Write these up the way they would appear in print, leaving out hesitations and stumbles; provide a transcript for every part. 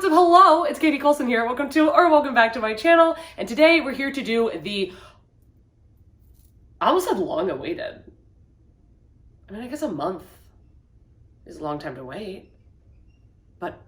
what's up? Hello, it's Katie Colson here. Welcome back to my channel. And today we're here to do I almost said long awaited. I mean, I guess a month is a long time to wait. But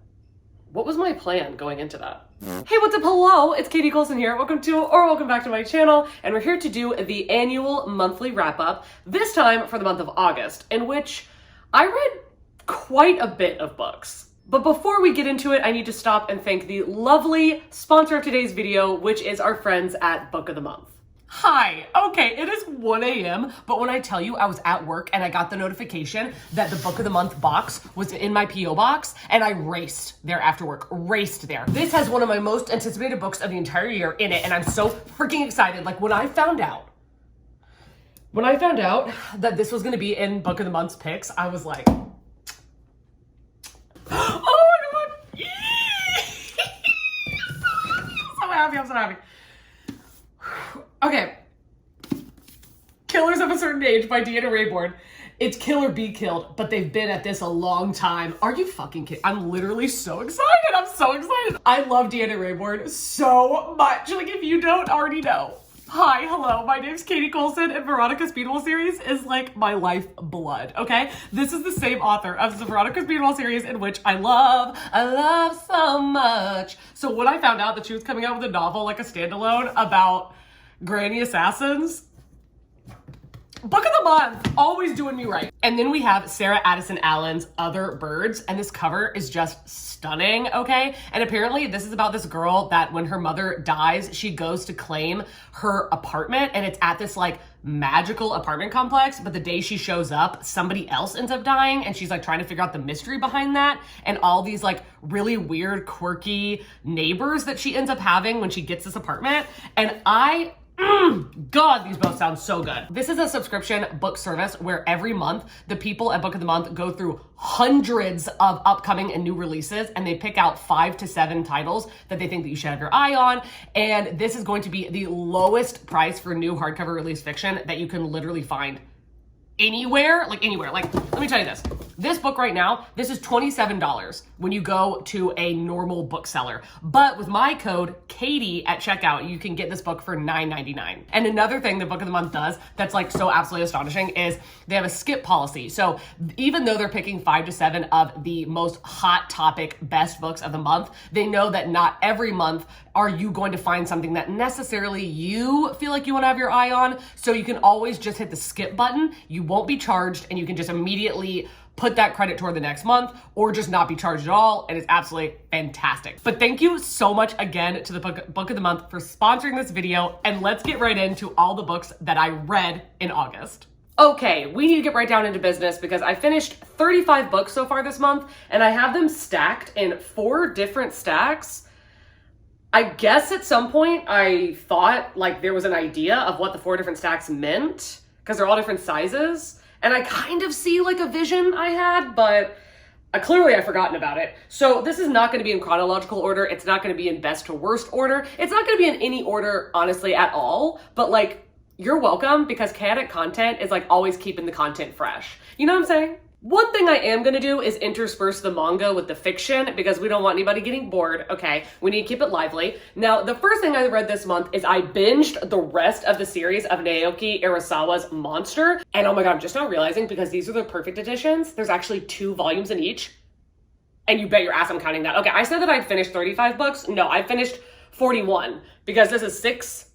what was my plan going into that? Hey, what's up? Hello, it's Katie Colson here. Welcome back to my channel. And we're here to do the annual monthly wrap up, this time for the month of August, in which I read quite a bit of books. But before we get into it, I need to stop and thank the lovely sponsor of today's video, which is our friends at Book of the Month. Hi, okay, it is 1 a.m., but when I tell you I was at work and I got the notification that the Book of the Month box was in my P.O. box, and I raced there after work, raced there. This has one of my most anticipated books of the entire year in it, and I'm so freaking excited. Like, when I found out that this was gonna be in Book of the Month's picks, I was like, oh my God. I'm so happy. Okay. Killers of a Certain Age by Deanna Rayborn. It's kill or be killed, but they've been at this a long time. Are you fucking kidding? I'm literally so excited. I'm so excited. I love Deanna Rayborn so much. Like, if you don't already know. Hi, hello, my name's Katie Colson, and Veronica's Beatable series is like my life blood, okay? This is the same author of the Veronica's Beatable series, in which I love so much. So when I found out that she was coming out with a novel, like a standalone, about granny assassins, Book of the Month, always doing me right. And then we have Sarah Addison Allen's Other Birds, and this cover is just stunning, okay? And apparently this is about this girl that when her mother dies, she goes to claim her apartment, and it's at this like magical apartment complex, but the day she shows up, somebody else ends up dying, and she's like trying to figure out the mystery behind that, and all these like really weird, quirky neighbors that she ends up having when she gets this apartment. And God, these both sound so good. This is a subscription book service where every month the people at Book of the Month go through hundreds of upcoming and new releases, and they pick out 5 to 7 titles that they think that you should have your eye on. And this is going to be the lowest price for new hardcover release fiction that you can literally find anywhere. Like, let me tell you this. This book right now, this is $27 when you go to a normal bookseller. But with my code, Katie, at checkout, you can get this book for $9.99. And another thing the Book of the Month does that's like so absolutely astonishing is they have a skip policy. So even though they're picking 5 to 7 of the most hot topic best books of the month, they know that not every month are you going to find something that necessarily you feel like you want to have your eye on. So you can always just hit the skip button. You won't be charged, and you can just immediately put that credit toward the next month, or just not be charged at all, and it's absolutely fantastic. But thank you so much again to the Book of the Month for sponsoring this video, and let's get right into all the books that I read in August. Okay, we need to get right down into business because I finished 35 books so far this month, and I have them stacked in 4 different stacks. I guess at some point I thought like there was an idea of what the 4 different stacks meant, because they're all different sizes. And I kind of see like a vision I had, but clearly I've forgotten about it. So this is not gonna be in chronological order. It's not gonna be in best to worst order. It's not gonna be in any order, honestly, at all. But like, you're welcome, because chaotic content is like always keeping the content fresh. You know what I'm saying? One thing I am gonna do is intersperse the manga with the fiction, because we don't want anybody getting bored, okay? We need to keep it lively. Now, the first thing I read this month is I binged the rest of the series of Naoki Urasawa's Monster. And oh my God, I'm just now realizing, because these are the perfect editions, there's actually 2 volumes in each. And you bet your ass I'm counting that. Okay, I said that I'd finished 35 books. No, I finished 41, because this is 6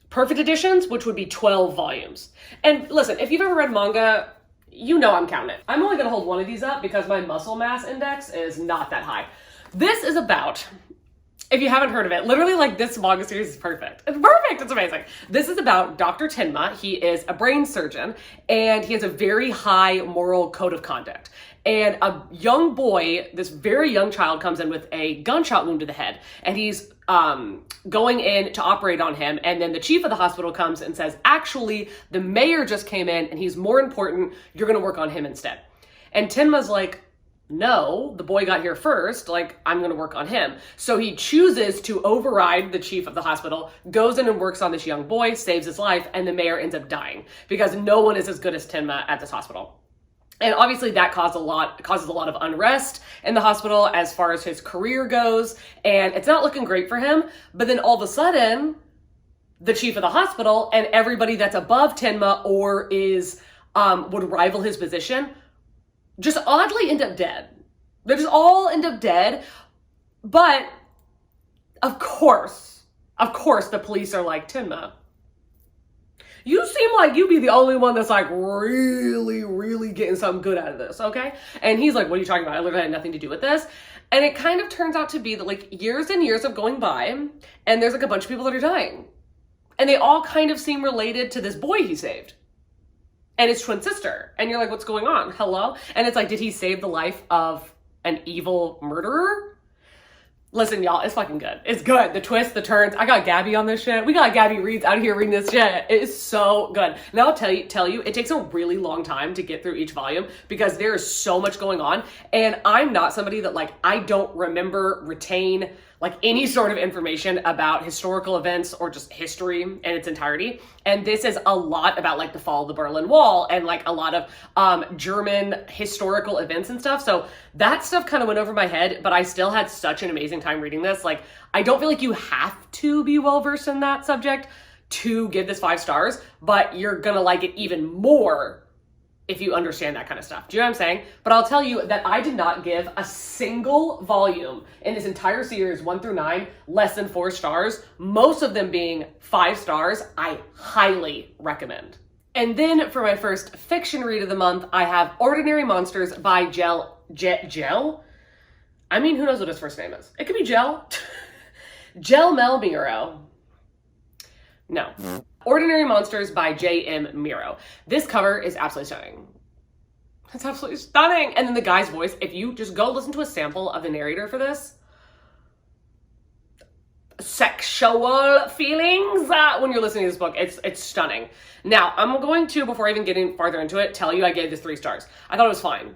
perfect editions, which would be 12 volumes. And listen, if you've ever read manga, you know I'm counting it. I'm only gonna hold one of these up because my muscle mass index is not that high. This is about, if you haven't heard of it, literally like this manga series is perfect. It's perfect, it's amazing. This is about Dr. Tenma. He is a brain surgeon, and he has a very high moral code of conduct. And a young boy, this very young child, comes in with a gunshot wound to the head, and he's going in to operate on him. And then the chief of the hospital comes and says, actually, the mayor just came in and he's more important. You're gonna work on him instead. And Tenma's like, no, the boy got here first. Like, I'm gonna work on him. So he chooses to override the chief of the hospital, goes in and works on this young boy, saves his life, and the mayor ends up dying because no one is as good as Tenma at this hospital. And obviously that causes a lot of unrest in the hospital as far as his career goes. And it's not looking great for him. But then all of a sudden, the chief of the hospital and everybody that's above Tenma or is would rival his position just oddly end up dead. They just all end up dead. But of course, the police are like, Tenma, you seem like you be the only one that's like really, really getting something good out of this, okay? And he's like, what are you talking about? I literally had nothing to do with this. And it kind of turns out to be that like years and years of going by, and there's like a bunch of people that are dying. And they all kind of seem related to this boy he saved. And his twin sister. And you're like, what's going on? Hello? And it's like, did he save the life of an evil murderer? Listen, y'all, it's fucking good. It's good. The twists, the turns. I got Gabby on this shit. We got Gabby Reads out here reading this shit. It is so good. And I'll tell you, it takes a really long time to get through each volume because there is so much going on. And I'm not somebody that like, I don't retain like any sort of information about historical events or just history in its entirety. And this is a lot about like the fall of the Berlin Wall and like a lot of German historical events and stuff. So that stuff kind of went over my head, but I still had such an amazing time reading this. Like, I don't feel like you have to be well-versed in that subject to give this 5 stars, but you're gonna like it even more if you understand that kind of stuff. Do you know what I'm saying? But I'll tell you that I did not give a single volume in this entire series, 1 through 9, less than 4 stars, most of them being 5 stars. I highly recommend. And then for my first fiction read of the month, I have Ordinary Monsters by Gel? I mean, who knows what his first name is? It could be Gel. Gel Mel Miro. No. Ordinary Monsters by J.M. Miro. This cover is absolutely stunning. It's absolutely stunning. And then the guy's voice, if you just go listen to a sample of the narrator for this, sexual feelings when you're listening to this book, it's stunning. Now, I'm going to, before I even get in farther into it, tell you I gave this 3 stars. I thought it was fine.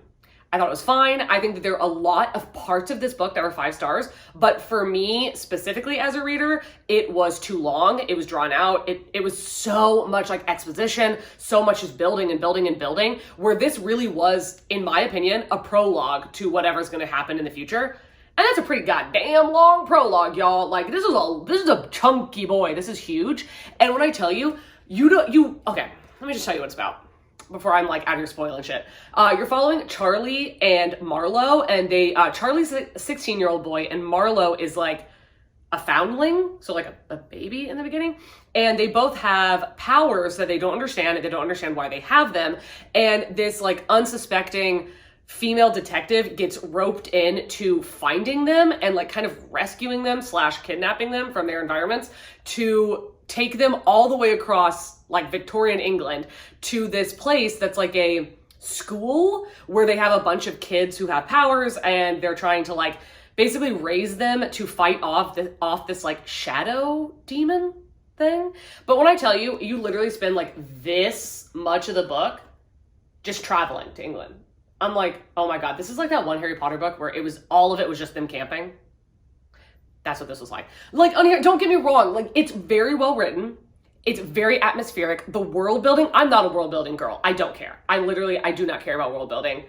I think that there are a lot of parts of this book that were 5 stars, but for me, specifically as a reader, it was too long. It was drawn out. It was so much like exposition, so much just building and building and building, where this really was, in my opinion, a prologue to whatever's going to happen in the future. And that's a pretty goddamn long prologue, y'all. Like, this is a chunky boy. This is huge. And when I tell you, okay, let me just tell you what it's about before I'm like out here spoiling shit. You're following Charlie and Marlo, and Charlie's a 16-year-old boy, and Marlo is like a foundling, so like a baby in the beginning. And they both have powers that they don't understand, and they don't understand why they have them. And this like unsuspecting female detective gets roped in to finding them and like kind of rescuing them / kidnapping them from their environments to take them all the way across like Victorian England to this place that's like a school where they have a bunch of kids who have powers, and they're trying to like basically raise them to fight off this like shadow demon thing. But when I tell you, you literally spend like this much of the book just traveling to England. I'm like, oh my God, this is like that one Harry Potter book where all of it was just them camping. That's what this was like. Like, on here, don't get me wrong, like, it's very well written. It's very atmospheric. The world building, I'm not a world building girl. I don't care. I do not care about world building.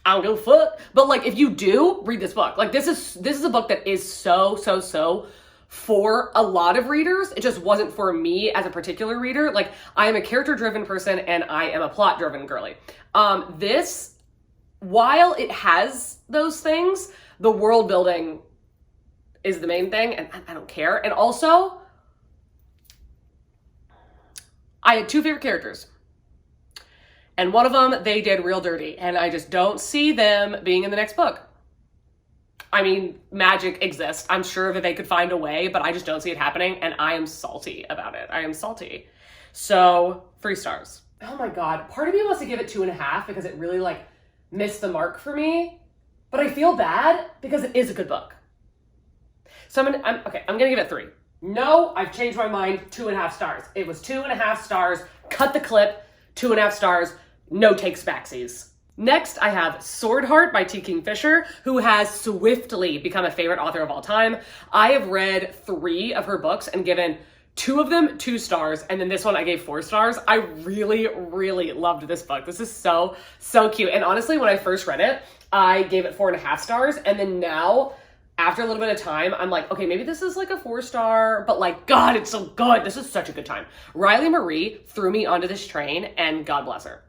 I don't give a fuck. But like, if you do, read this book. Like, this is a book that is so for a lot of readers. It just wasn't for me as a particular reader. Like, I am a character-driven person and I am a plot-driven girly. This, while it has those things, the world building is the main thing, and I don't care. And also, I had 2 favorite characters, and one of them they did real dirty, and I just don't see them being in the next book. I mean, magic exists. I'm sure that they could find a way, but I just don't see it happening, and I am salty about it. I am salty. So, 3 stars. Oh my God. Part of me wants to give it 2.5 because it really like missed the mark for me, but I feel bad because it is a good book. So I'm gonna give it 3. No, I've changed my mind, 2.5 stars. It was 2.5 stars, cut the clip, 2.5 stars, no takes backsies. Next, I have Swordheart by T. Kingfisher, who has swiftly become a favorite author of all time. I have read 3 of her books and given 2 of them 2 stars, and then this one I gave 4 stars. I really, really loved this book. This is so, so cute. And honestly, when I first read it, I gave it 4.5 stars, and then now, after a little bit of time, I'm like, okay, maybe this is like a 4-star, but like, God, it's so good. This is such a good time. Riley Marie threw me onto this train, and God bless her.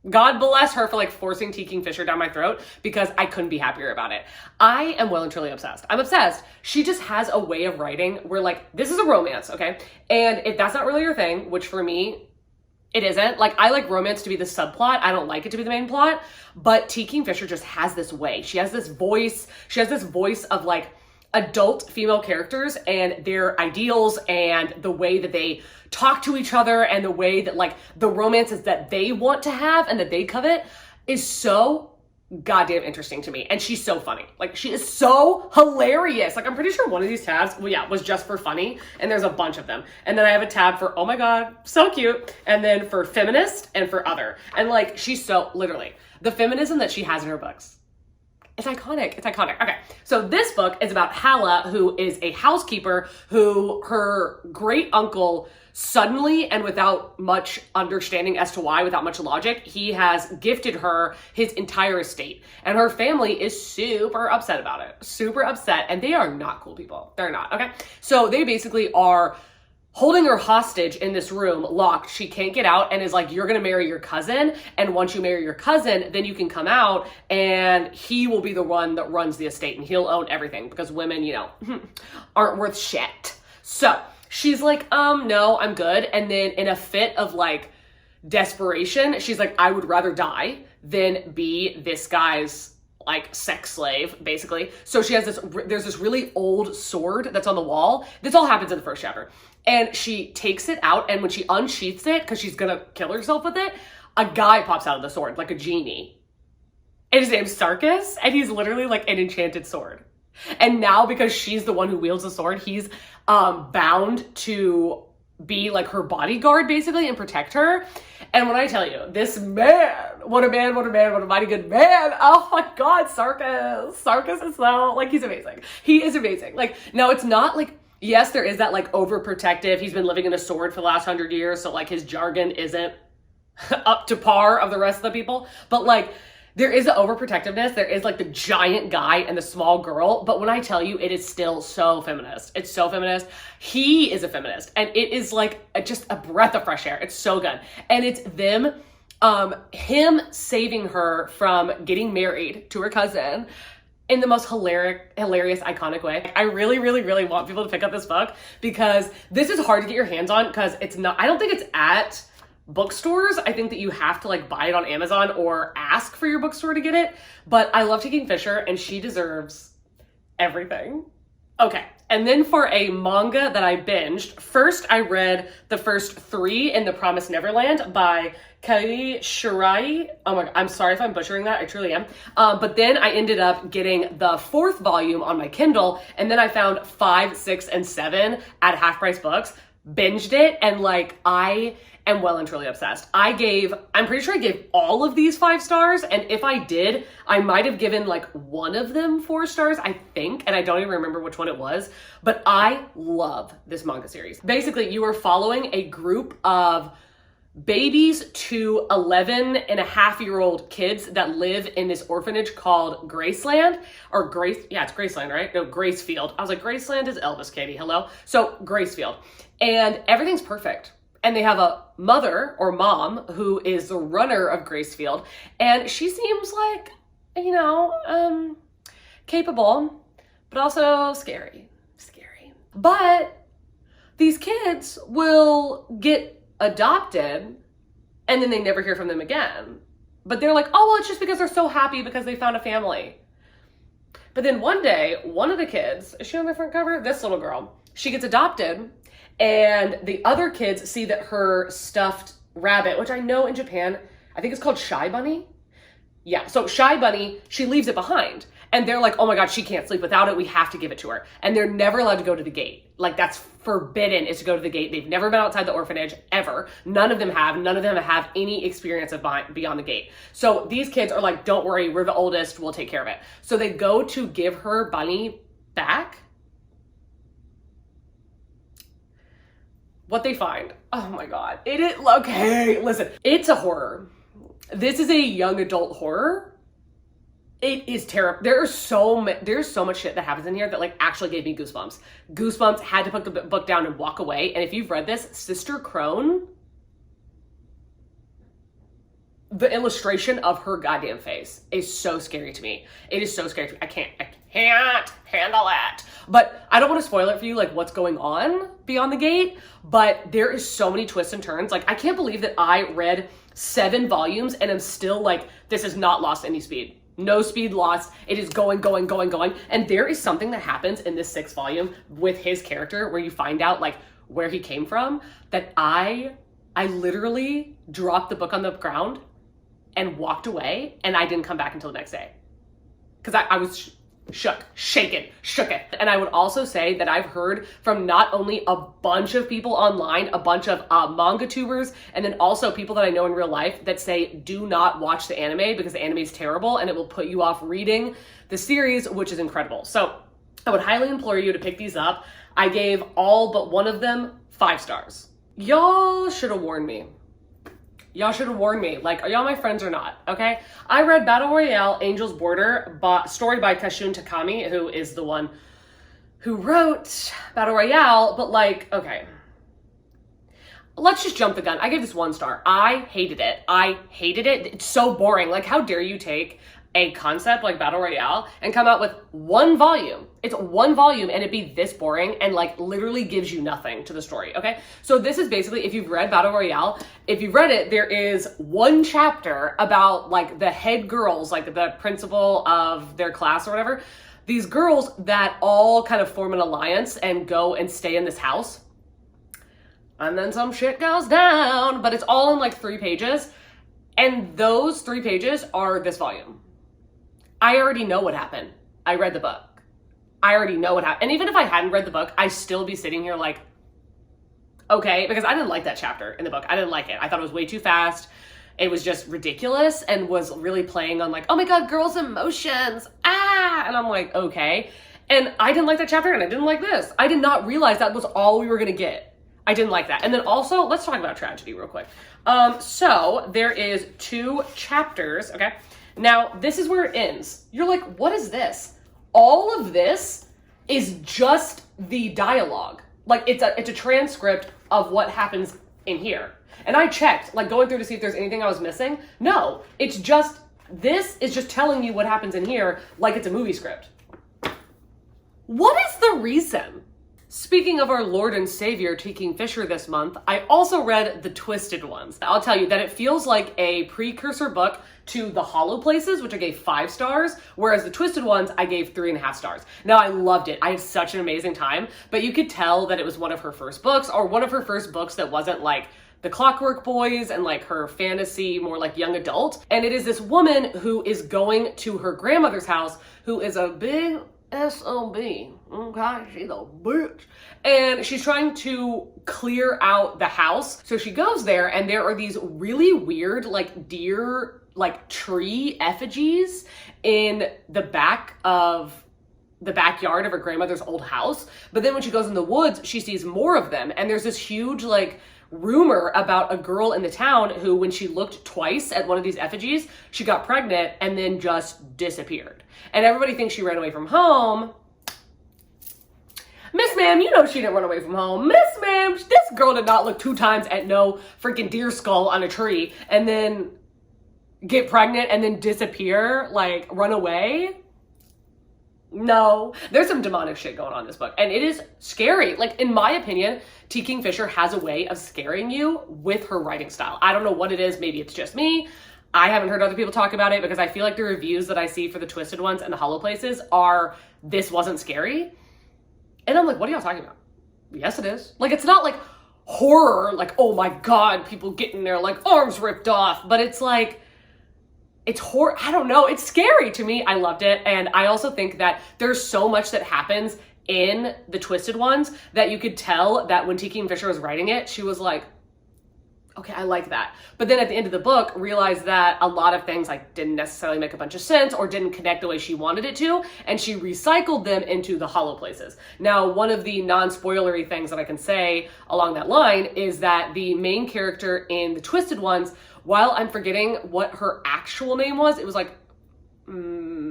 God bless her for like forcing T. Kingfisher down my throat, because I couldn't be happier about it. I am well and truly obsessed. I'm obsessed. She just has a way of writing where like, this is a romance, okay? And if that's not really your thing, which for me, it isn't. Like, I like romance to be the subplot. I don't like it to be the main plot. But T. Kingfisher just has this way. She has this voice. She has this voice of like adult female characters and their ideals and the way that they talk to each other and the way that like the romances that they want to have and that they covet is so goddamn interesting to me. And she's so funny. Like, she is so hilarious. Like, I'm pretty sure one of these tabs, well, yeah, was just for funny, and there's a bunch of them. And then I have a tab for, oh my God, so cute. And then for feminist and for other. And like, she's so, literally, the feminism that she has in her books, it's iconic. It's iconic. Okay. So this book is about Hala, who is a housekeeper who her great uncle suddenly, and without much understanding as to why, without much logic, he has gifted her his entire estate. And her family is super upset about it. Super upset. And they are not cool people. They're not. Okay. So they basically are holding her hostage in this room, locked. She can't get out, and is like, you're going to marry your cousin. And once you marry your cousin, then you can come out and he will be the one that runs the estate and he'll own everything, because women, you know, aren't worth shit. So she's like, no, I'm good. And then in a fit of like desperation, she's like, I would rather die than be this guy's like sex slave, basically. So she has there's this really old sword that's on the wall. This all happens in the first chapter. And she takes it out, and when she unsheaths it, because she's gonna kill herself with it, a guy pops out of the sword, like a genie. And his name's Sarkis, and he's literally like an enchanted sword. And now, because she's the one who wields the sword, he's bound to be like her bodyguard, basically, and protect her. And when I tell you, this man, what a man, what a man, what a mighty good man. Oh my God, Sarkis. Sarkis is so, like, he's amazing. He is amazing. Like, no, it's not like, yes, there is that like overprotective. He's been living in a sword for the last 100 years. So like his jargon isn't up to par of the rest of the people. But like, there is an overprotectiveness. There is like the giant guy and the small girl. But when I tell you, it is still so feminist. It's so feminist. He is a feminist. And it is like just a breath of fresh air. It's so good. And it's them, him saving her from getting married to her cousin in the most hilarious, iconic way. I really, really, really want people to pick up this book, because this is hard to get your hands on, because it's not, I don't think it's at bookstores. I think that you have to like buy it on Amazon or ask for your bookstore to get it. But I love T. Kingfisher, and she deserves everything. Okay. And then for a manga that I binged, first I read the first 3 in The Promised Neverland by Katie Shirai. Oh my God, I'm sorry if I'm butchering that. I truly am. But then I ended up getting the 4th volume on my Kindle, and then I found 5, 6, and 7 at Half Price Books, binged it, and like I am well and truly obsessed. I'm pretty sure I gave all of these 5 stars, and if I did, I might have given like one of them 4 stars, I think, and I don't even remember which one it was, but I love this manga series. Basically, you are following a group of babies to 11-and-a-half-year-old kids that live in this orphanage called Graceland, or it's Graceland, right? No, Gracefield. I was like, Graceland is Elvis, Katie, hello? So, Gracefield. And everything's perfect. And they have a mother or mom who is the runner of Gracefield. And she seems like, you know, capable, but also scary. But these kids will get adopted, and then they never hear from them again. But they're like, oh, well, it's just because they're so happy because they found a family. But then one day, one of the kids, is she on the front cover? This little girl, she gets adopted, and the other kids see that her stuffed rabbit, which I know in Japan, I think it's called Shy Bunny. Yeah, so Shy Bunny, she leaves it behind. And they're like, oh my God, she can't sleep without it. We have to give it to her. And they're never allowed to go to the gate. Like, that's forbidden, is to go to the gate. They've never been outside the orphanage, ever. None of them have. None of them have any experience of beyond the gate. So these kids are like, don't worry, we're the oldest. We'll take care of it. So they go to give her Bunny back. what they find. Oh my God. Okay, listen, it's a horror. This is a young adult horror. It is terrible. There's so much shit that happens in here that like actually gave me goosebumps. Goosebumps, had to put the book down and walk away. And if you've read this, Sister Crone, the illustration of her goddamn face is so scary to me. It is so scary to me. I can't handle it. But I don't want to spoil it for you, like what's going on beyond the gate, but there is so many twists and turns. Like I can't believe that I read 7 volumes and I'm still like, this has not lost any speed. No speed lost. It is going. And there is something that happens in this 6th volume with his character where you find out like where he came from, that I literally dropped the book on the ground and walked away, and I didn't come back until the next day. Because I was shook it. And I would also say that I've heard from not only a bunch of people online, a bunch of manga tubers, and then also people that I know in real life that say, do not watch the anime because the anime is terrible and it will put you off reading the series, which is incredible. So I would highly implore you to pick these up. I gave all but one of them 5 stars. Y'all should have warned me. Like, are y'all my friends or not? Okay. I read Battle Royale, Angel's Border, story by Kashun Takami, who is the one who wrote Battle Royale, but like, okay. Let's just jump the gun. I gave this 1 star. I hated it. It's so boring. Like, how dare you take a concept like Battle Royale and come out with 1 volume. It's 1 volume and it be this boring and like literally gives you nothing to the story, okay? So this is basically, if you've read Battle Royale, if you've read it, there is 1 chapter about like the head girls, like the principal of their class or whatever, these girls that all kind of form an alliance and go and stay in this house. And then some shit goes down, but it's all in like 3 pages. And those 3 pages are this volume. I already know what happened. I read the book. I already know what happened. And even if I hadn't read the book, I'd still be sitting here like, okay, because I didn't like that chapter in the book. I didn't like it. I thought it was way too fast. It was just ridiculous and was really playing on like, oh my God, girls' emotions. And I'm like, okay. And I didn't like that chapter and I didn't like this. I did not realize that was all we were going to get. I didn't like that. And then also, let's talk about tragedy real quick. So there is 2 chapters, okay? Now, this is where it ends. You're like, what is this? All of this is just the dialogue. Like, it's a transcript of what happens in here. And I checked, like, going through to see if there's anything I was missing. No, it's just, this is just telling you what happens in here like it's a movie script. What is the reason? Speaking of our Lord and Savior, T. Fisher this month, I also read The Twisted Ones. I'll tell you that it feels like a precursor book to The Hollow Places, which I gave 5 stars, whereas The Twisted Ones, I gave 3.5 stars. Now, I loved it. I had such an amazing time, but you could tell that it was one of her first books, or one of her first books that wasn't like The Clockwork Boys and like her fantasy, more like young adult. And it is this woman who is going to her grandmother's house, who is a big SOB. Okay, she's a bitch. And she's trying to clear out the house. So she goes there and there are these really weird like deer, like tree effigies in the back of the backyard of her grandmother's old house. But then when she goes in the woods, she sees more of them. And there's this huge like rumor about a girl in the town who, when she looked twice at one of these effigies, she got pregnant and then just disappeared. And everybody thinks she ran away from home. Miss Ma'am, you know she didn't run away from home. Miss Ma'am, this girl did not look 2 times at no freaking deer skull on a tree and then get pregnant and then disappear, like run away. No, there's some demonic shit going on in this book and it is scary. Like, in my opinion, T. Fisher has a way of scaring you with her writing style. I don't know what it is. Maybe it's just me. I haven't heard other people talk about it because I feel like the reviews that I see for The Twisted Ones and The Hollow Places are, this wasn't scary. And I'm like, what are y'all talking about? Yes, it is. Like, it's not like horror, like, oh my God, people getting their like arms ripped off, but it's like, it's horror. I don't know. It's scary to me. I loved it. And I also think that there's so much that happens in The Twisted Ones that you could tell that when T. Fisher was writing it, she was like, okay, I like that. But then at the end of the book, realized that a lot of things like didn't necessarily make a bunch of sense or didn't connect the way she wanted it to, and she recycled them into the hollow places. Now, one of the non-spoilery things that I can say along that line is that the main character in the Twisted Ones, while I'm forgetting what her actual name was, it was like Mary,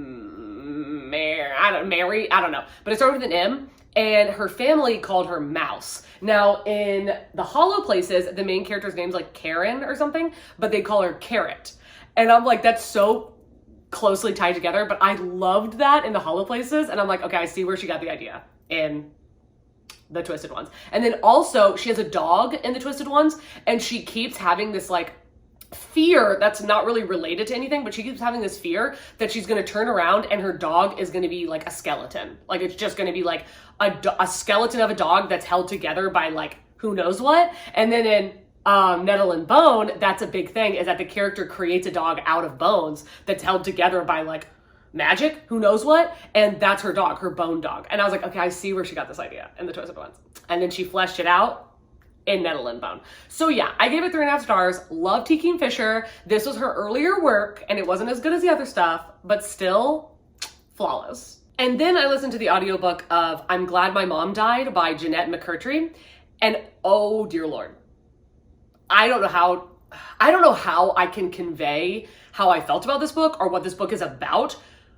I don't know, but it started with an M. And her family called her Mouse. Now, in the hollow places, the main character's name's like Karen or something, but they call her Carrot. And I'm like, that's so closely tied together, but I loved that in the hollow places. And I'm like, okay, I see where she got the idea in the Twisted Ones. And then also, she has a dog in the Twisted Ones, and she keeps having this like fear that's not really related to anything, but she keeps having this fear that she's going to turn around and her dog is going to be like a skeleton. Like it's just going to be like a skeleton of a dog that's held together by like who knows what. And then in Nettle and Bone, that's a big thing, is that the character creates a dog out of bones that's held together by like magic, who knows what, and that's her dog, her bone dog. And I was like, okay, I see where she got this idea in the Twisted Ones. And then she fleshed it out in Nettle and Bone. So yeah, I gave it 3.5 stars. Love T. Kingfisher. This was her earlier work, and it wasn't as good as the other stuff, but still flawless. And then I listened to the audiobook of I'm Glad My Mom Died by Jeanette McCurtry, and oh dear Lord, I don't know how I can convey how I felt about this book or what this book is about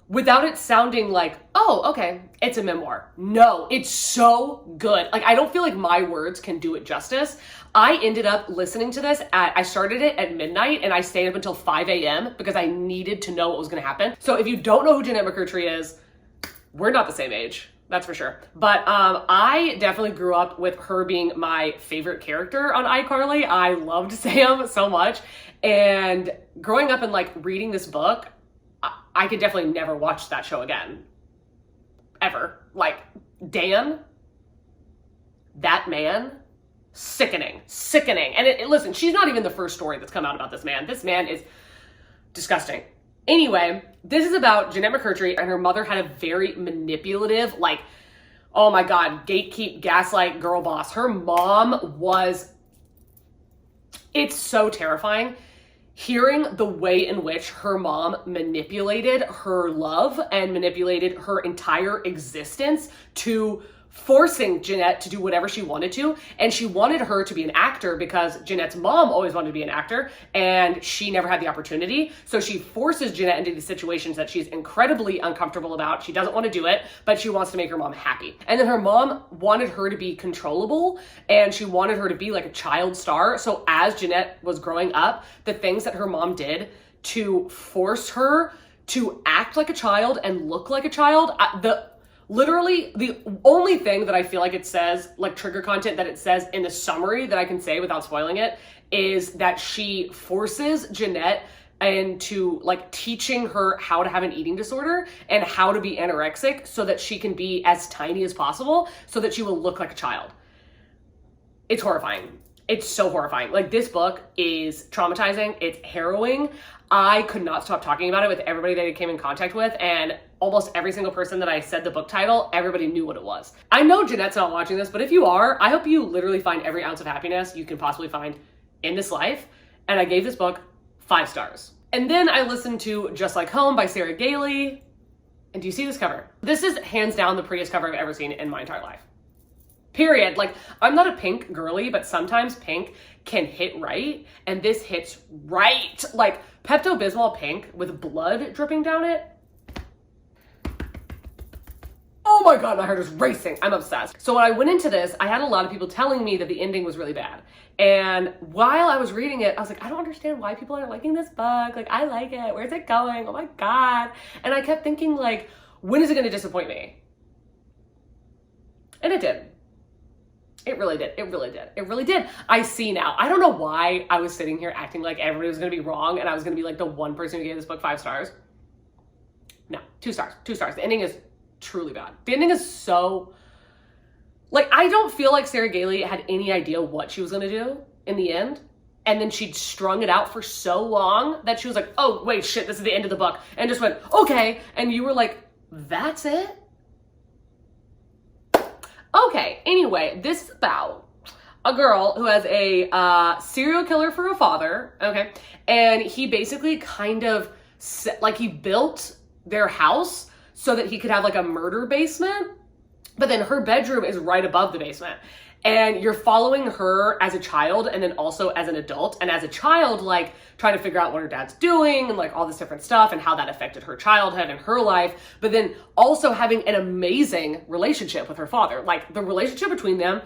without it sounding like, oh, okay, it's a memoir. No, it's so good. Like, I don't feel like my words can do it justice. I ended up listening to this I started it at midnight and I stayed up until 5 a.m. because I needed to know what was gonna happen. So if you don't know who Jeanette McCurtry is, we're not the same age. That's for sure. But I definitely grew up with her being my favorite character on iCarly. I loved Sam so much. And growing up and like reading this book, I could definitely never watch that show again. Ever. Like, Dan, that man, sickening. And listen, she's not even the first story that's come out about this man. This man is disgusting. Anyway, this is about Jeanette McCurtry, and her mother had a very manipulative, like, oh my God, gatekeep, gaslight, girl boss. Her mom was, it's so terrifying. Hearing the way in which her mom manipulated her love and manipulated her entire existence to forcing Jeanette to do whatever she wanted to. And she wanted her to be an actor because Jeanette's mom always wanted to be an actor and she never had the opportunity. So she forces Jeanette into these situations that she's incredibly uncomfortable about. She doesn't want to do it, but she wants to make her mom happy. And then her mom wanted her to be controllable and she wanted her to be like a child star. So as Jeanette was growing up, the things that her mom did to force her to act like a child and look like a child, literally, the only thing that I feel like it says, like trigger content that it says in the summary that I can say without spoiling it, is that she forces Jeanette into like teaching her how to have an eating disorder and how to be anorexic so that she can be as tiny as possible so that she will look like a child. It's horrifying. It's so horrifying. Like, this book is traumatizing. It's harrowing. I could not stop talking about it with everybody that I came in contact with, and almost every single person that I said the book title, everybody knew what it was. I know Jeanette's not watching this, but if you are, I hope you literally find every ounce of happiness you can possibly find in this life. And I gave this book 5 stars. And then I listened to Just Like Home by Sarah Gailey. And do you see this cover? This is hands down the prettiest cover I've ever seen in my entire life. Period. Like, I'm not a pink girly, but sometimes pink can hit right, and this hits right. Like, Pepto-Bismol pink with blood dripping down it. Oh my God, my heart is racing. I'm obsessed. So when I went into this, I had a lot of people telling me that the ending was really bad. And while I was reading it, I was like, I don't understand why people are liking this book. Like, I like it. Where's it going? Oh my God. And I kept thinking, like, when is it going to disappoint me? And it did. It really did. It really did. It really did. I see now. I don't know why I was sitting here acting like everybody was going to be wrong and I was going to be like the one person who gave this book 5 stars. No, 2 stars. 2 stars. The ending is truly bad. The ending is so, like, I don't feel like Sarah Gailey had any idea what she was going to do in the end. And then she'd strung it out for so long that she was like, oh, wait, shit, this is the end of the book. And just went, okay. And you were like, that's it? Okay, anyway, this is about a girl who has a serial killer for a father, okay? And he basically kind of, he built their house so that he could have like a murder basement, but then her bedroom is right above the basement. And you're following her as a child and then also as an adult. And as a child, like trying to figure out what her dad's doing and like all this different stuff and how that affected her childhood and her life. But then also having an amazing relationship with her father. Like the relationship between them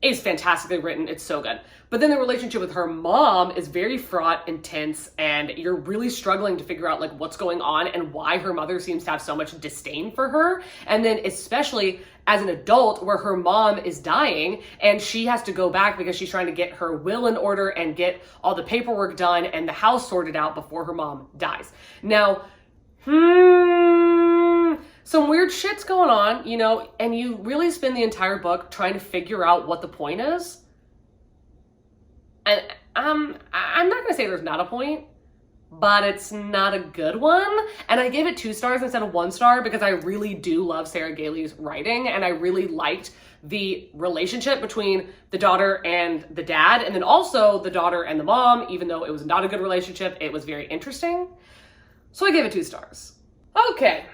is fantastically written. It's so good. But then the relationship with her mom is very fraught, intense, and you're really struggling to figure out like what's going on and why her mother seems to have so much disdain for her. And then especially as an adult where her mom is dying and she has to go back because she's trying to get her will in order and get all the paperwork done and the house sorted out before her mom dies. Now, some weird shit's going on, you know, and you really spend the entire book trying to figure out what the point is. And I'm not going to say there's not a point, but it's not a good one. And I gave it 2 stars instead of 1 star because I really do love Sarah Gailey's writing, and I really liked the relationship between the daughter and the dad, and then also the daughter and the mom. Even though it was not a good relationship, it was very interesting. So I gave it 2 stars. Okay,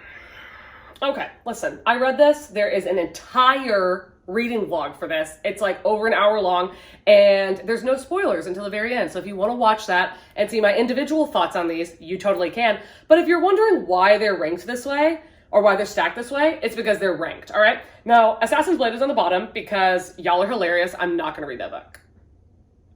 listen, I read this. There is an entire reading vlog for this. It's like over an hour long, and there's no spoilers until the very end. So if you want to watch that and see my individual thoughts on these, you totally can. But if you're wondering why they're ranked this way or why they're stacked this way, it's because they're ranked, all right? Now, Assassin's Blade is on the bottom because y'all are hilarious. I'm not going to read that book.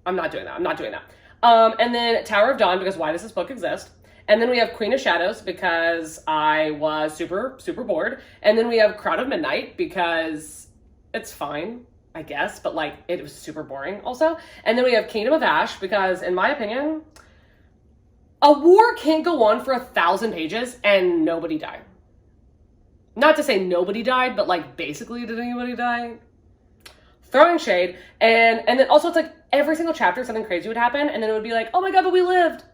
I'm not doing that. And then Tower of Dawn, because why does this book exist? And then we have Queen of Shadows because I was super, super bored. And then we have Crowd of Midnight because it's fine, I guess, but like it was super boring also. And then we have Kingdom of Ash because, in my opinion, a war can't go on for 1,000 pages and nobody died. Not to say nobody died, but like basically did anybody die? Throwing shade. And then also it's like every single chapter something crazy would happen and then it would be like, oh my god, but we lived.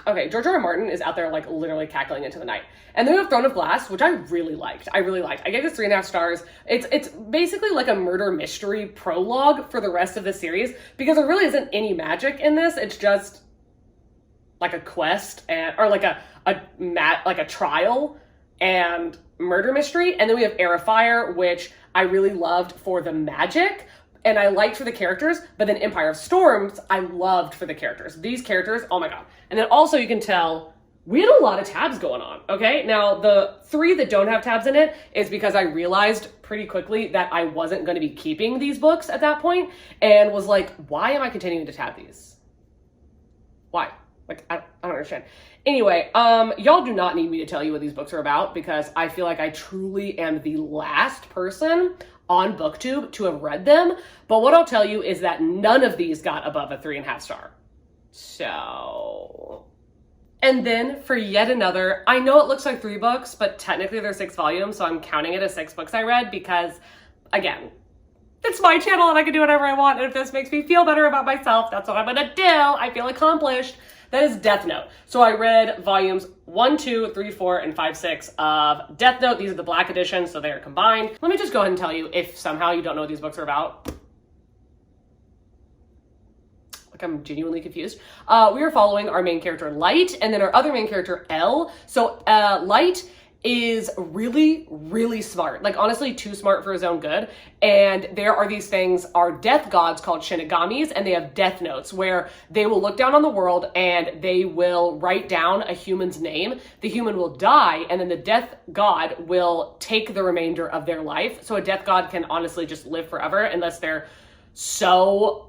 Okay, George R. R. Martin is out there like literally cackling into the night. And then we have Throne of Glass, which I really liked. I gave this 3.5 stars. It's basically like a murder mystery prologue for the rest of the series because there really isn't any magic in this. It's just like a quest or like a trial and murder mystery. And then we have Heir of Fire, which I really loved for the magic. And I liked for the characters, but then Empire of Storms, I loved for the characters. These characters, oh my god. And then also you can tell, we had a lot of tabs going on, okay? Now, the 3 that don't have tabs in it is because I realized pretty quickly that I wasn't going to be keeping these books at that point, and was like, why am I continuing to tab these? Why? Like, I don't understand. Anyway, y'all do not need me to tell you what these books are about because I feel like I truly am the last person on BookTube to have read them. But what I'll tell you is that none of these got above a 3.5 star. So... And then for yet another, I know it looks like 3 books, but technically they're 6 volumes, so I'm counting it as 6 books I read because, again, it's my channel and I can do whatever I want, and if this makes me feel better about myself, that's what I'm gonna do. I feel accomplished. That is Death Note. So I read volumes 1, 2, 3, 4, and 5, 6 of Death Note. These are the black editions, so they are combined. Let me just go ahead and tell you if somehow you don't know what these books are about. Like, I'm genuinely confused. We are following our main character, Light, and then our other main character, L. So Light is really, really smart. Like, honestly, too smart for his own good. And there are these things, are death gods called shinigamis, and they have death notes where they will look down on the world and they will write down a human's name. The human will die, and then the death god will take the remainder of their life. So a death god can honestly just live forever unless they're so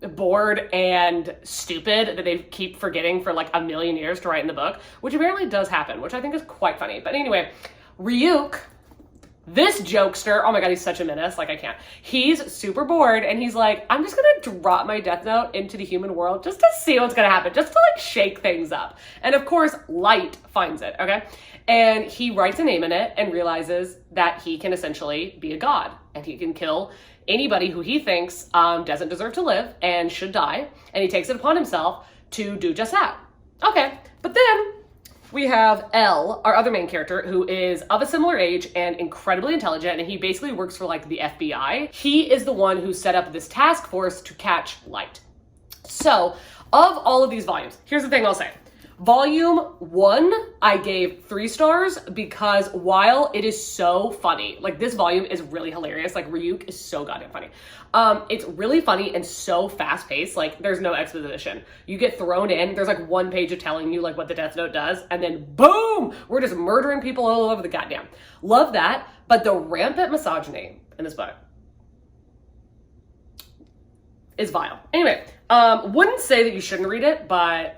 bored and stupid that they keep forgetting for like 1,000,000 years to write in the book, which apparently does happen, which I think is quite funny. But anyway, Ryuk, this jokester, oh my god, he's such a menace, like I can't. He's super bored and he's like, I'm just gonna drop my death note into the human world just to see what's gonna happen, just to like shake things up. And of course, Light finds it, okay? And he writes a name in it and realizes that he can essentially be a god and he can kill anybody who he thinks doesn't deserve to live and should die, and he takes it upon himself to do just that. Okay, but then we have Elle, our other main character, who is of a similar age and incredibly intelligent, and he basically works for like the FBI. He is the one who set up this task force to catch light. So, of all of these volumes, here's the thing I'll say. Volume 1, I gave 3 stars because while it is so funny, like this volume is really hilarious. Like Ryuk is so goddamn funny. It's really funny and so fast paced. Like there's no exposition. You get thrown in. There's like 1 page of telling you like what the Death Note does, and then boom, we're just murdering people all over the goddamn. Love that. But the rampant misogyny in this book is vile. Anyway, wouldn't say that you shouldn't read it, but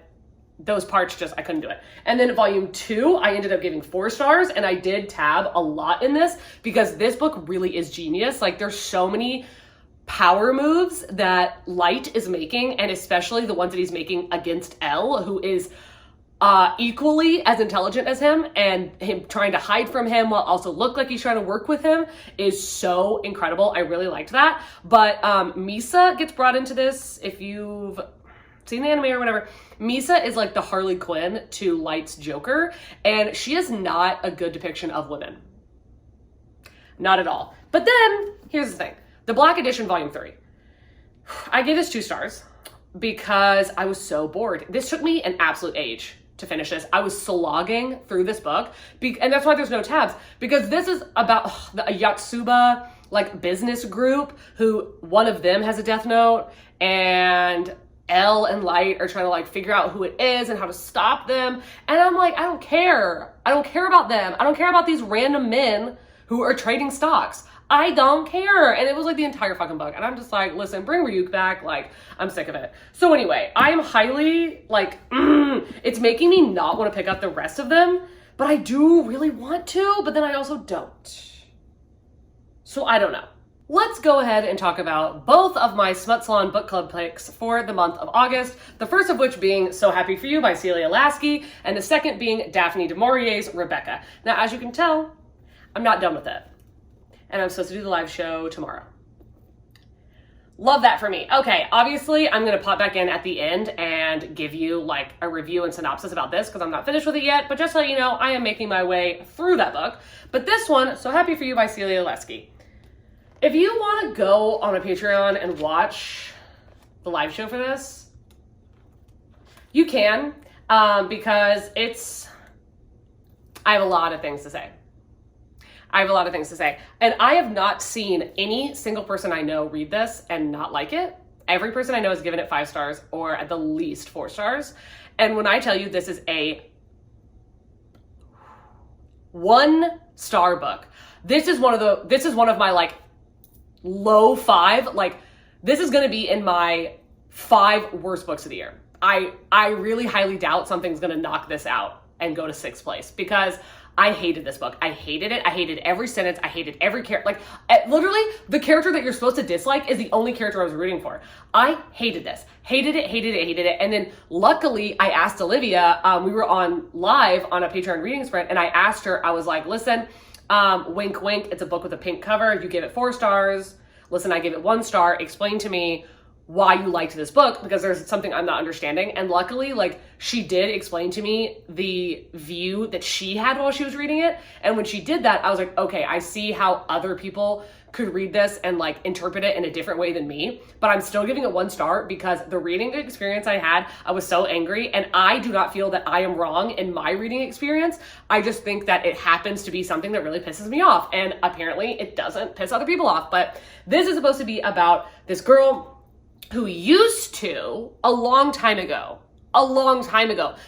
those parts just, I couldn't do it. And then volume 2, I ended up giving 4 stars, and I did tab a lot in this because this book really is genius. Like there's so many power moves that Light is making, and especially the ones that he's making against Elle, who is equally as intelligent as him, and him trying to hide from him while also look like he's trying to work with him is so incredible. I really liked that. But Misa gets brought into this. If you've seen the anime or whatever, Misa is like the Harley Quinn to Light's Joker, and she is not a good depiction of women. Not at all. But then, here's the thing. The Black Edition Volume 3. I gave this 2 stars because I was so bored. This took me an absolute age to finish this. I was slogging through this book, and that's why there's no tabs, because this is about a Yatsuba like business group who one of them has a Death Note, and Elle and Light are trying to like figure out who it is and how to stop them. And I'm like, I don't care. I don't care about them. I don't care about these random men who are trading stocks. I don't care. And it was like the entire fucking book. And I'm just like, listen, bring Ryuk back. Like, I'm sick of it. So anyway, I am highly like, it's making me not want to pick up the rest of them, but I do really want to, but then I also don't. So I don't know. Let's go ahead and talk about both of my Smut Salon book club picks for the month of August. The first of which being So Happy For You by Celia Lasky, and the second being Daphne du Maurier's Rebecca. Now, as you can tell, I'm not done with it. And I'm supposed to do the live show tomorrow. Love that for me. Okay, obviously, I'm going to pop back in at the end and give you like a review and synopsis about this because I'm not finished with it yet. But just so you know, I am making my way through that book. But this one, So Happy For You by Celia Lasky. If you want to go on a Patreon and watch the live show for this, you can, because I have a lot of things to say. And I have not seen any single person I know read this and not like it. Every person I know has given it 5 stars or at the least 4 stars. And when I tell you this is a 1-star book, this is one of my like low 5, like this is going to be in my 5 worst books of the year. I really highly doubt something's going to knock this out and go to 6th place because I hated this book. I hated it. I hated every sentence. I hated every character. Like literally the character that you're supposed to dislike is the only character I was rooting for. I hated this. Hated it. And then luckily I asked Olivia, we were on live on a Patreon reading sprint, and I asked her, I was like, listen, wink, wink, it's a book with a pink cover. You gave it 4 stars. Listen, I gave it 1 star. Explain to me why you liked this book because there's something I'm not understanding. And luckily, like, she did explain to me the view that she had while she was reading it. And when she did that, I was like, okay, I see how other people could read this and like interpret it in a different way than me, but I'm still giving it 1 star because the reading experience I had, I was so angry, and I do not feel that I am wrong in my reading experience. I just think that it happens to be something that really pisses me off, and apparently it doesn't piss other people off. But this is supposed to be about this girl who used to, a long time ago,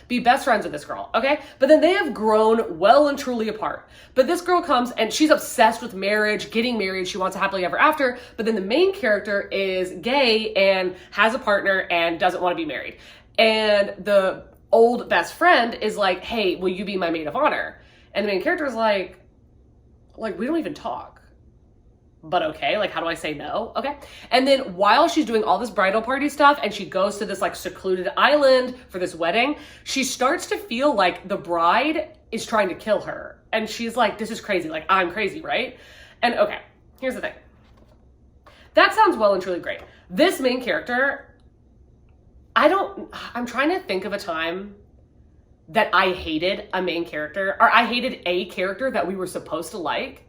be best friends with this girl, okay? But then they have grown well and truly apart. But this girl comes and she's obsessed with marriage, getting married. She wants a happily ever after. But then the main character is gay and has a partner and doesn't want to be married. And the old best friend is like, hey, will you be my maid of honor? And the main character is like, we don't even talk. But okay, like, how do I say no? Okay. And then while she's doing all this bridal party stuff and she goes to this like secluded island for this wedding, she starts to feel like the bride is trying to kill her. And she's like, this is crazy. Like, I'm crazy, right? And okay, here's the thing. That sounds well and truly great. This main character, I'm trying to think of a time that I hated a main character, or I hated a character that we were supposed to like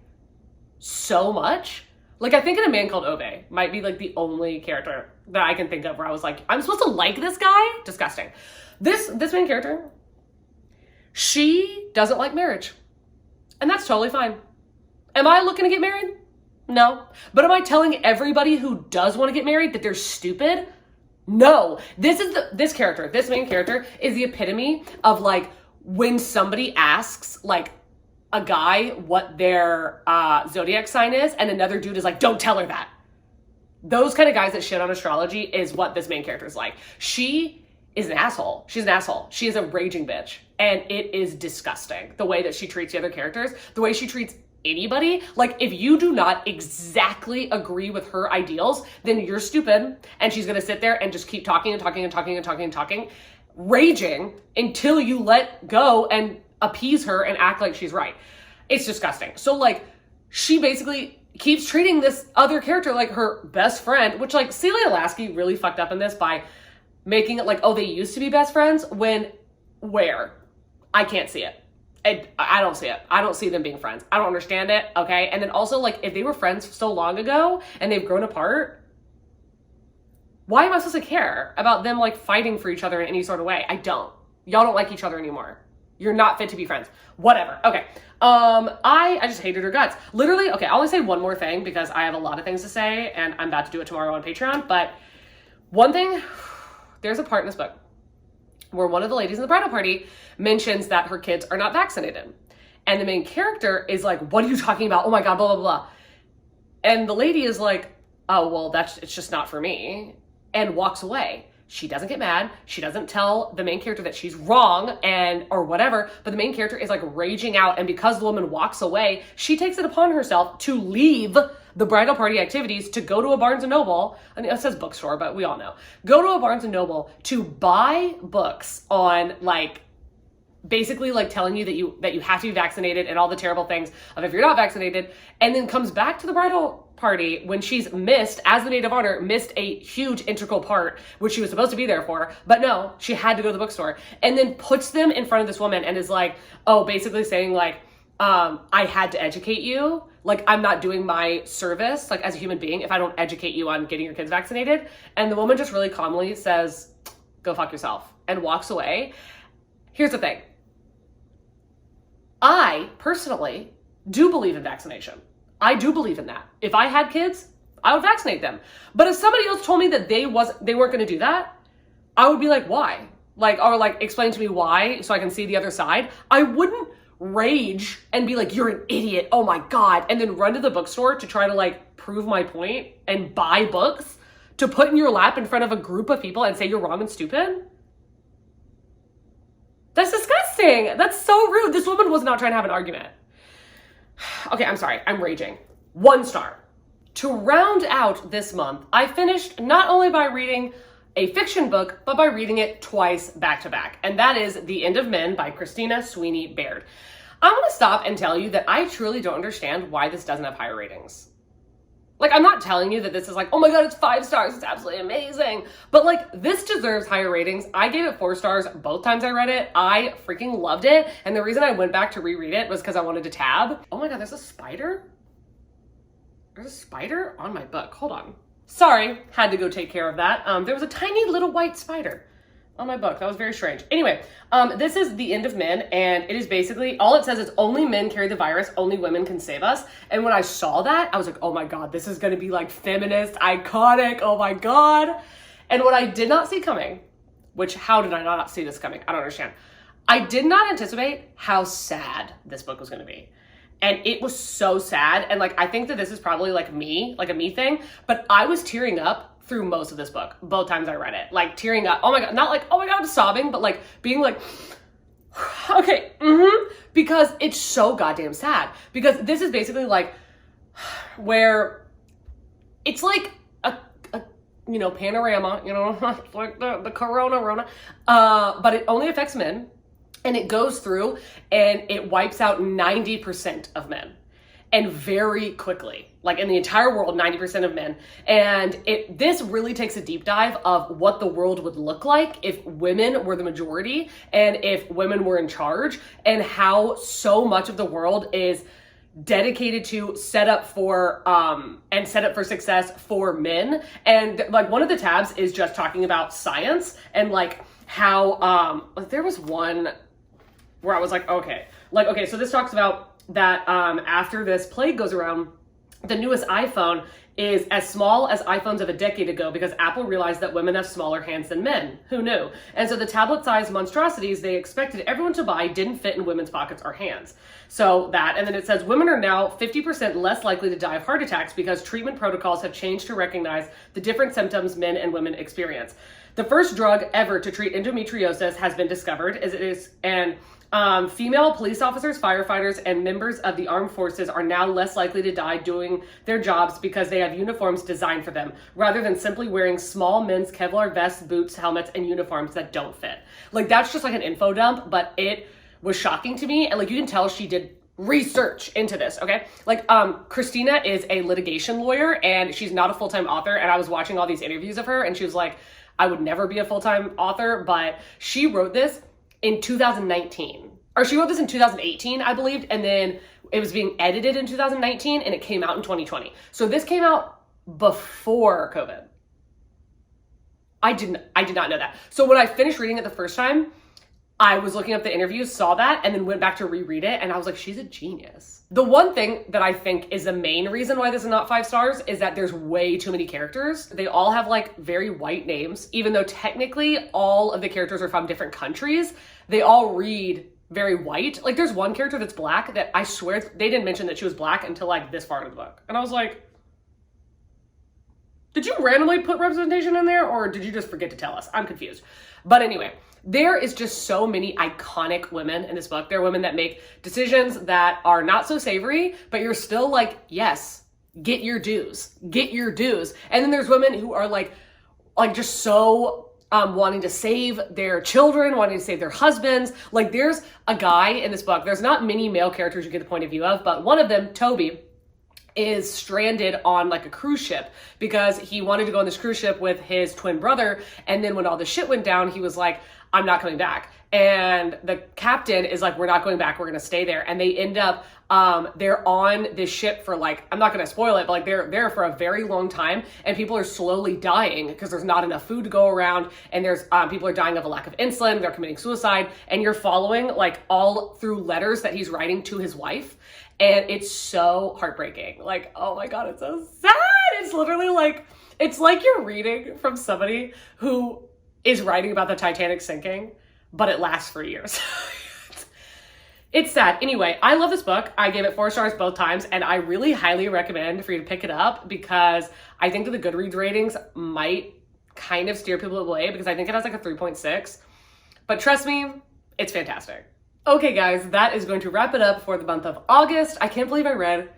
so much. Like, I think In a Man Called Ove might be like the only character that I can think of where I was like, I'm supposed to like this guy? Disgusting. This main character, she doesn't like marriage. And that's totally fine. Am I looking to get married? No. But am I telling everybody who does want to get married that they're stupid? No. This main character is the epitome of like when somebody asks like a guy what their zodiac sign is and another dude is like, don't tell her that. Those kind of guys that shit on astrology is what this main character is like. She is an asshole. She's an asshole. She is a raging bitch. And it is disgusting. The way that she treats the other characters, the way she treats anybody. Like, if you do not exactly agree with her ideals, then you're stupid. And she's going to sit there and just keep talking and talking and talking and talking and talking, raging until you let go and appease her and act like she's right. It's disgusting. So like, she basically keeps treating this other character like her best friend, which like Celia Lasky really fucked up in this by making it like, oh, they used to be best friends where I can't see it. I don't see it. I don't see them being friends. I don't understand it. Okay. And then also like, if they were friends so long ago and they've grown apart, why am I supposed to care about them like fighting for each other in any sort of way? I don't. Y'all don't like each other anymore. You're not fit to be friends. Whatever. Okay. I just hated her guts. Literally, okay, I'll only say one more thing because I have a lot of things to say and I'm about to do it tomorrow on Patreon. But one thing, there's a part in this book where one of the ladies in the bridal party mentions that her kids are not vaccinated. And the main character is like, what are you talking about? Oh my God, blah, blah, blah. And the lady is like, oh, well, it's just not for me, and walks away. She doesn't get mad. She doesn't tell the main character that she's wrong or whatever, but the main character is like raging out. And because the woman walks away, she takes it upon herself to leave the bridal party activities to go to a Barnes & Noble. I mean, it says bookstore, but we all know. Go to a Barnes & Noble to buy books on like, basically like telling you that you have to be vaccinated and all the terrible things of if you're not vaccinated, and then comes back to the bridal party when she's as the maid of honor, missed a huge integral part, which she was supposed to be there for, but no, she had to go to the bookstore, and then puts them in front of this woman and is like, oh, basically saying like, I had to educate you. Like, I'm not doing my service, like as a human being, if I don't educate you on getting your kids vaccinated. And the woman just really calmly says, go fuck yourself, and walks away. Here's the thing. I personally do believe in vaccination. I do believe in that. If I had kids, I would vaccinate them. But if somebody else told me that they weren't going to do that, I would be like, why? Or explain to me why so I can see the other side. I wouldn't rage and be like, you're an idiot. Oh my God. And then run to the bookstore to try to like prove my point and buy books to put in your lap in front of a group of people and say you're wrong and stupid. That's disgusting. That's so rude. This woman was not trying to have an argument. Okay, I'm sorry. I'm raging. 1 star. To round out this month, I finished not only by reading a fiction book, but by reading it twice back to back. And that is The End of Men by Christina, Sweeney, Baird. I'm going to stop and tell you that I truly don't understand why this doesn't have higher ratings. Like, I'm not telling you that this is like, oh my God, it's 5 stars. It's absolutely amazing. But like, this deserves higher ratings. I gave it 4 stars both times I read it. I freaking loved it. And the reason I went back to reread it was because I wanted to tab. Oh my God, there's a spider? There's a spider on my book. Hold on. Sorry, had to go take care of that. There was a tiny little white spider on my book. That was very strange. Anyway, this is The End of Men, and it is basically, all it says is only men carry the virus, only women can save us. And when I saw that, I was like, oh my God, this is gonna be like feminist, iconic, oh my God. And what I did not see coming, which how did I not see this coming? I don't understand. I did not anticipate how sad this book was gonna be. And it was so sad. And like, I think that this is probably like a me thing, but I was tearing up through most of this book, both times I read it, like tearing up. Oh my God, not like, oh my God, I'm sobbing, but like being like, okay, because it's so goddamn sad. Because this is basically like where it's like a panorama, like the corona, but it only affects men, and it goes through and it wipes out 90% of men. and very quickly. Like in the entire world, 90% of men. And this really takes a deep dive of what the world would look like if women were the majority and if women were in charge, and how so much of the world is dedicated to set up for success for men. And like one of the tabs is just talking about science and like how there was one where I was like, okay, so this talks about that after this plague goes around, the newest iPhone is as small as iPhones of a decade ago because Apple realized that women have smaller hands than men. Who knew? And so the tablet-sized monstrosities they expected everyone to buy didn't fit in women's pockets or hands. So that, and then it says women are now 50% less likely to die of heart attacks because treatment protocols have changed to recognize the different symptoms men and women experience. The first drug ever to treat endometriosis has been discovered, female police officers, firefighters, and members of the armed forces are now less likely to die doing their jobs because they have uniforms designed for them, rather than simply wearing small men's Kevlar vests, boots, helmets, and uniforms that don't fit. Like, that's just like an info dump, but it was shocking to me. And like, you can tell she did research into this, okay? Like, Christina is a litigation lawyer and she's not a full-time author. And I was watching all these interviews of her and she was like, I would never be a full-time author, but she wrote this in 2019, or she wrote this in 2018, I believed, and then it was being edited in 2019 and it came out in 2020. So this came out before COVID. I did not know that. So when I finished reading it the first time, I was looking up the interviews, saw that, and then went back to reread it, and I was like, she's a genius. The one thing that I think is the main reason why this is not 5 stars is that there's way too many characters. They all have like very white names, even though technically all of the characters are from different countries. They all read very white. Like there's one character that's black that I swear they didn't mention that she was black until like this far into the book. And I was like, did you randomly put representation in there or did you just forget to tell us? I'm confused. But anyway, there is just so many iconic women in this book. There are women that make decisions that are not so savory, but you're still like, yes, get your dues, get your dues. And then there's women who are like just so wanting to save their children, wanting to save their husbands. Like there's a guy in this book, there's not many male characters you get the point of view of, but one of them, Toby, is stranded on like a cruise ship because he wanted to go on this cruise ship with his twin brother. And then when all the shit went down, he was like, I'm not coming back. And the captain is like, we're not going back. We're going to stay there. And they end up, they're on this ship for like, I'm not going to spoil it, but like they're there for a very long time and people are slowly dying because there's not enough food to go around. And there's, people are dying of a lack of insulin. They're committing suicide. And you're following like all through letters that he's writing to his wife. And it's so heartbreaking. Like, oh my God, it's so sad. It's literally like, it's like you're reading from somebody who is writing about the Titanic sinking, but it lasts for years. It's sad. Anyway, I love this book. I gave it 4 stars both times, and I really highly recommend for you to pick it up because I think that the Goodreads ratings might kind of steer people away because I think it has like a 3.6. But trust me, it's fantastic. Okay, guys, that is going to wrap it up for the month of August. I can't believe I read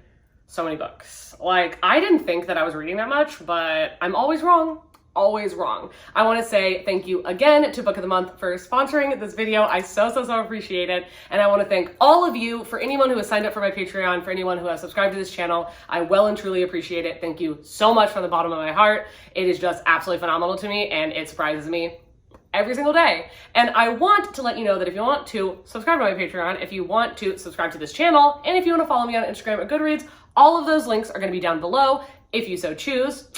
so many books. Like, I didn't think that I was reading that much, but I'm always wrong. Always wrong. I want to say thank you again to Book of the Month for sponsoring this video. I so appreciate it. And I want to thank all of you, for anyone who has signed up for my Patreon, for anyone who has subscribed to this channel. I well and truly appreciate it. Thank you so much from the bottom of my heart. It is just absolutely phenomenal to me and it surprises me every single day. And I want to let you know that if you want to subscribe to my Patreon, if you want to subscribe to this channel, and if you want to follow me on Instagram or Goodreads, all of those links are going to be down below if you so choose.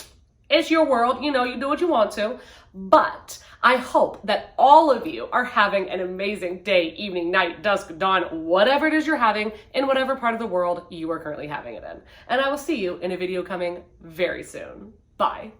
It's your world, you know, you do what you want to, but I hope that all of you are having an amazing day, evening, night, dusk, dawn, whatever it is you're having in whatever part of the world you are currently having it in. And I will see you in a video coming very soon. Bye.